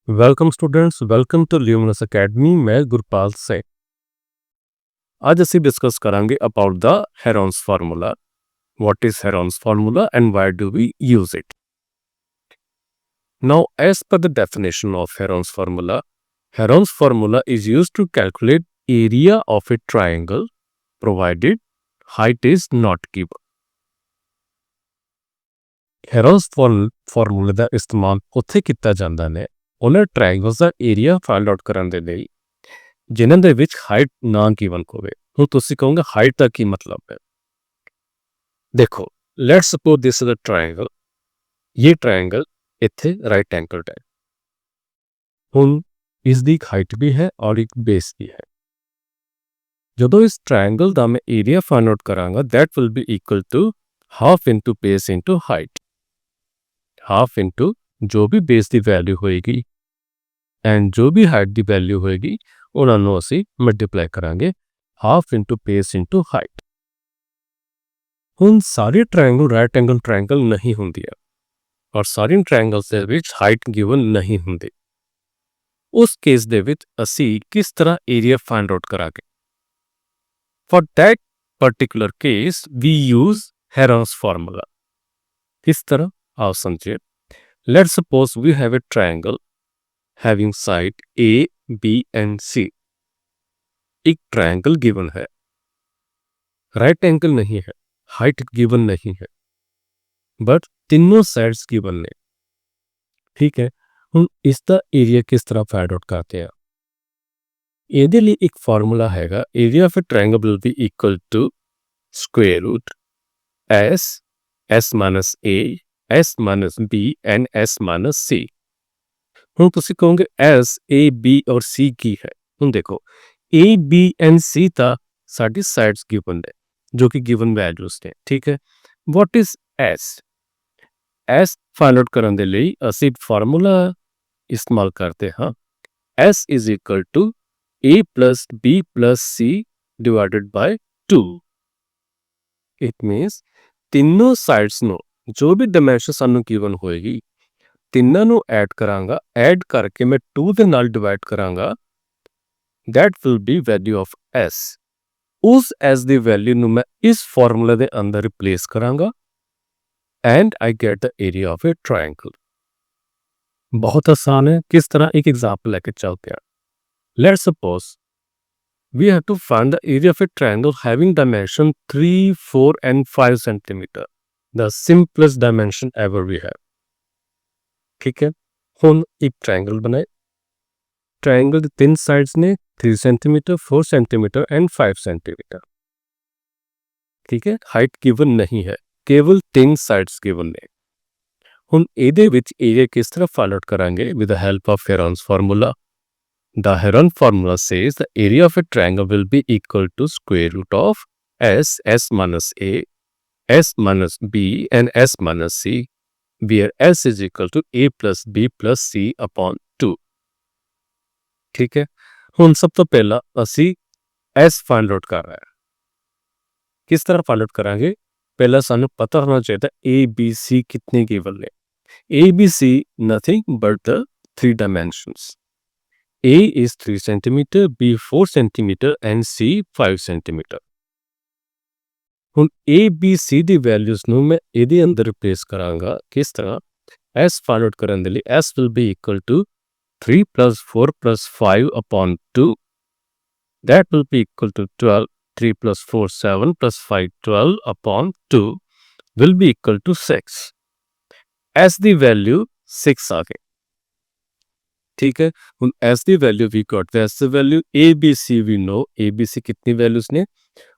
Welcome students, welcome to Lumens academy. ਮੈਂ ਗੁਰਪਾਲ ਸਿੰਘ। ਅੱਜ ਅਸੀਂ ਡਿਸਕਸ ਕਰਾਂਗੇ about the Heron's formula. What is Heron's formula and why do we use it. Now S ਪਰ the definition of Heron's formula is used to calculate area of a triangle provided height is not given। ਹੈਰੋਨਸ ਫਾਰਮੂਲੇ ਦਾ ਇਸਤੇਮਾਲ ਉੱਥੇ ਕੀਤਾ ਜਾਂਦਾ ਨੇ ਉਹਨਾਂ triangles ਦਾ area find out ਕਰਨ ਦੇ ਲਈ ਜਿਨ੍ਹਾਂ ਦੇ ਵਿੱਚ ਹਾਈਟ ਨਾ ਗਿਵਨ ਹੋਵੇ। ਹੁਣ ਤੁਸੀਂ ਕਹੋਗੇ ਹਾਈਟ ਦਾ ਕੀ ਮਤਲਬ ਹੈ? ਦੇਖੋ, let's suppose this is a triangle. ਇਹ ਟ੍ਰਾਇੰਗਲ ਇੱਥੇ ਰਾਈਟ ਐਂਗਲਡ ਹੈ। ਹੁਣ ਇਸ ਦੀ ਇੱਕ ਹਾਈਟ ਵੀ ਹੈ ਔਰ ਇੱਕ ਬੇਸ ਵੀ ਹੈ। ਜਦੋਂ ਇਸ ਟ੍ਰਾਇੰਗਲ ਦਾ ਮੈਂ ਏਰੀਆ ਫਾਈਂਡ ਆਊਟ ਕਰਾਂਗਾ that will be equal to half into base into height. Half into ਜੋ ਵੀ ਬੇਸ ਦੀ ਵੈਲਿਊ ਹੋਏਗੀ ਐਂਡ ਜੋ ਵੀ ਹਾਈਟ ਦੀ ਵੈਲਿਊ ਹੋਏਗੀ ਉਹਨਾਂ ਨੂੰ ਅਸੀਂ ਮਲਟੀਪਲਾਈ ਕਰਾਂਗੇ half into base into height. ਹੁਣ ਸਾਰੇ ਟ੍ਰਾਇੰਗਲ ਰਾਈਟ ਐਂਗਲ ਟ੍ਰਾਇੰਗਲ ਨਹੀਂ ਹੁੰਦੀ ਹੈ ਔਰ ਸਾਰੇ ਟ੍ਰਾਇੰਗਲਸ ਦੇ ਵਿੱਚ ਹਾਈਟ ਗਿਵਨ ਨਹੀਂ ਹੁੰਦੀ। ਉਸ ਕੇਸ ਦੇ ਵਿੱਚ ਅਸੀਂ ਕਿਸ ਤਰ੍ਹਾਂ ਏਰੀਆ ਫਾਈਂਡ ਆਊਟ ਕਰਾਂਗੇ? For that particular case we use Heron's formula. किस तरह आओ समझिए। Let's suppose we have a triangle having side A B and C. एक ट्रायंगल गिवन है, राइट एंगल नहीं है, हाइट गिवन नहीं है, बट तीनों साइड्स गिवन ने। ठीक है, हम इसका एरिया किस तरह फाइंड आउट करते हैं? ਇਹਦੇ ਲਈ ਇੱਕ ਫਾਰਮੂਲਾ ਹੈਗਾ, area of a triangle will be equal to square root S minus A S minus B and S minus C. ਹੁਣ ਤੁਸੀਂ ਕਹੋਗੇ ਐਸ ਏ ਬੀ ਔਰ ਸੀ ਕੀ ਹੈ? ਹੁਣ ਦੇਖੋ, ਏ ਬੀ ਐਂਡ ਸੀ ਤਾਂ ਸਾਡੀ ਸਾਈਡਸ ਗਿਵਨ ਨੇ ਜੋ ਕਿ ਗਿਵਨ ਵੈਲਿਊਜ਼ ਨੇ। ਠੀਕ ਹੈ, what is S? S find out ਕਰਨ ਦੇ ਲਈ ਅਸੀਂ ਫਾਰਮੂਲਾ ਇਸਤੇਮਾਲ ਕਰਦੇ ਹਾਂ। S is equal to a plus b plus c divided by 2। It means ਤਿੰਨੋਂ ਸਾਈਡਸ ਨੂੰ ਜੋ ਵੀ ਡਾਇਮੈਂਸ਼ਨ ਸਾਨੂੰ ਗਿਵਨ ਹੋਏਗੀ ਤਿੰਨਾਂ ਨੂੰ ਐਡ ਕਰਾਂਗਾ, ਐਡ ਕਰਕੇ ਮੈਂ 2 ਦੇ ਨਾਲ ਡਿਵਾਈਡ ਕਰਾਂਗਾ। that will be value of s। ਉਸ s ਦੀ ਵੈਲਿਊ ਨੂੰ ਮੈਂ ਇਸ ਫਾਰਮੂਲੇ ਦੇ ਅੰਦਰ ਰਿਪਲੇਸ ਕਰਾਂਗਾ and I get the area of a triangle। ਬਹੁਤ ਆਸਾਨ ਹੈ। ਕਿਸ ਤਰ੍ਹਾਂ? ਇੱਕ ਐਗਜ਼ਾਮਪਲ ਲੈ ਕੇ ਚੱਲਦੇ ਹਾਂ। Let's suppose we have to find the area of a triangle having dimension 3, 4 and 5 centimeter, the simplest dimension ever we have। ठीक है, ਹੁਣ एक triangle बनाए। triangle ਦੇ 3 sides ने 3 centimeter, 4 centimeter and 5 centimeter। ठीक है, height given नहीं है, केवल 3 sides given ने। ਹੁਣ ਇਹਦੇ ਵਿੱਚ area ਕਿਸ ਤਰ੍ਹਾਂ find out ਕਰਾਂਗੇ? with the help of Heron's formula। The Heron formula says the area of a triangle will be equal to square root of s minus a, s minus b and s minus c, where s is equal to a plus b plus c upon 2। ठीक है, ਹੁਣ ਸਭ ਤੋਂ ਪਹਿਲਾਂ ਅਸੀਂ s find out ਕਰ ਰਹੇ ਹਾਂ। ਕਿਸ ਤਰ੍ਹਾਂ find out ਕਰਾਂਗੇ? ਪਹਿਲਾਂ ਸਾਨੂੰ ਪਤਾ ਹੋਣਾ ਚਾਹੀਦਾ a b c ਕਿਤਨੇ ਗਿਵਨ ਨੇ। a b c nothing but the 3 dimensions। A is 3 centimeter, B 4 centimeter and C 5 centimeter। ਹੁਣ A, B, C the values ਨੂੰ ਮੈਂ ਇਹਦੇ ਅੰਦਰ ਰਿਪਲੇਸ ਕਰਾਂਗਾ। ਕਿਸ ਤਰ੍ਹਾਂ? S ਫਾਈਂਡ ਆਊਟ ਕਰਨ ਦੇ ਲਈ S will be equal to 3 plus 4 plus 5 upon 2। That will be equal to 12। 3 plus 4 7 plus 5 12 upon 2 will be equal to 6। S ਦੀ ਵੈਲਿਊ 6 ਆ ਗਈ। ठीक है, ਹੁਣ s ਦੀ ਵੈਲਿਊ ਵੀ ਗॉट s ਦੀ value a b c we know a b c ਕਿੰਨੀ values ਨੇ।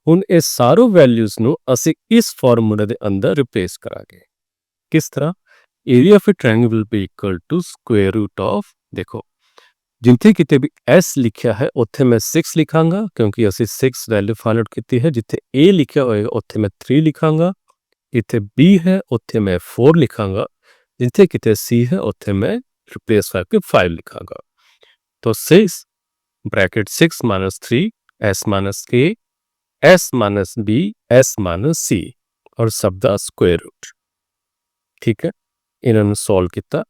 ਹੁਣ ਇਹ ਸਾਰੋ ਵੈਲਿਊਜ਼ ਨੂੰ ਅਸੀਂ ਇਸ ਫਾਰਮੂਲੇ ਦੇ ਅੰਦਰ ਰਿਪਲੇਸ ਕਰਾਂਗੇ। ਕਿਸ ਤਰ੍ਹਾਂ? Area of a triangle will be equal to square root of, ਦੇਖੋ ਜਿੱਥੇ ਕਿਤੇ ਵੀ s ਲਿਖਿਆ ਹੈ ਉੱਥੇ ਮੈਂ 6 ਲਿਖਾਂਗਾ ਕਿਉਂਕਿ ਅਸੀਂ 6 ਵੈਲਿਊ ਫਾਈਂਡ ਆਊਟ ਕੀਤੀ ਹੈ। ਜਿੱਥੇ a ਲਿਖਿਆ ਹੋਏਗਾ ਉੱਥੇ ਮੈਂ 3 ਲਿਖਾਂਗਾ। ਇੱਥੇ b ਹੈ ਉੱਥੇ ਮੈਂ 4 ਲਿਖਾਂਗਾ। ਜਿੱਥੇ ਕਿਤੇ c ਹੈ ਉੱਥੇ ਮੈਂ रिप्लेस करके 5 लिखागा। तो 6 bracket 6 minus 3 s minus a s minus b s minus c और सब दा स्क्वायर रूट। ठीक है, इन्होंने सॉल्व किया।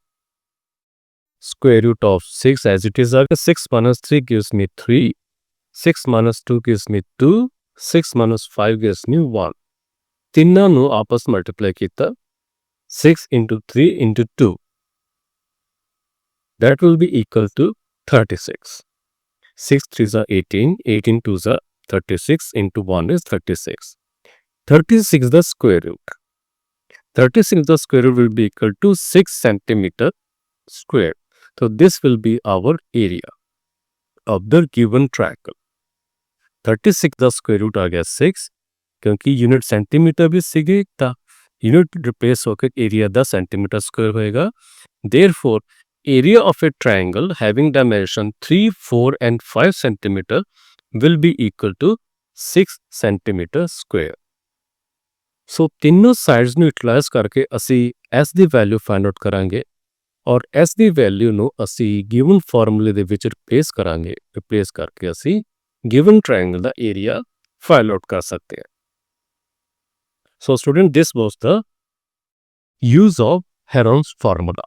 square root of 6 as it is. 6 minus 3 gives me 3. 6 minus 2 gives me 2. 6 minus 5 gives me 1. ਤਿੰਨਾਂ ਨੂੰ ਆਪਸ ਮਲਟੀਪਲਾਈ ਕੀਤਾ 6 into 3 into 2. That will be equal to 36. 6 3s are 18. 18 2s are 36 into 1 is 36. 36 the square root. 36 the square root will be equal to 6 centimeter square. So this will be our area of the given triangle. 36 ਦਾ ਸਕੁਅਰ ਰੂਟ ਆ ਗਿਆ 6 ਕਿਉਂਕਿ unit centimetre ਵੀ ਸੀਗੇ ਤਾਂ unit replace ਹੋ ਕੇ area ਦਾ centimetre square ਹੋਏਗਾ therefore area of a triangle having dimension 3 4 and 5 centimeter will be equal to 6 centimeter square. ਸੋ ਤਿੰਨੋਂ ਸਾਈਡਸ ਨੂੰ ਯੂਟਿਲਾਈਜ਼ ਕਰਕੇ ਅਸੀਂ s ਦੀ ਵੈਲਿਊ ਫਾਈਂਡ ਆਊਟ ਕਰਾਂਗੇ ਔਰ s ਦੀ ਵੈਲਿਊ ਨੂੰ ਅਸੀਂ ਗਿਵਨ ਫਾਰਮੂਲੇ ਦੇ ਵਿੱਚ ਰਿਪਲੇਸ ਕਰਕੇ ਅਸੀਂ given triangle the area find out कर सकते हैं. So student, this was the use of Heron's formula.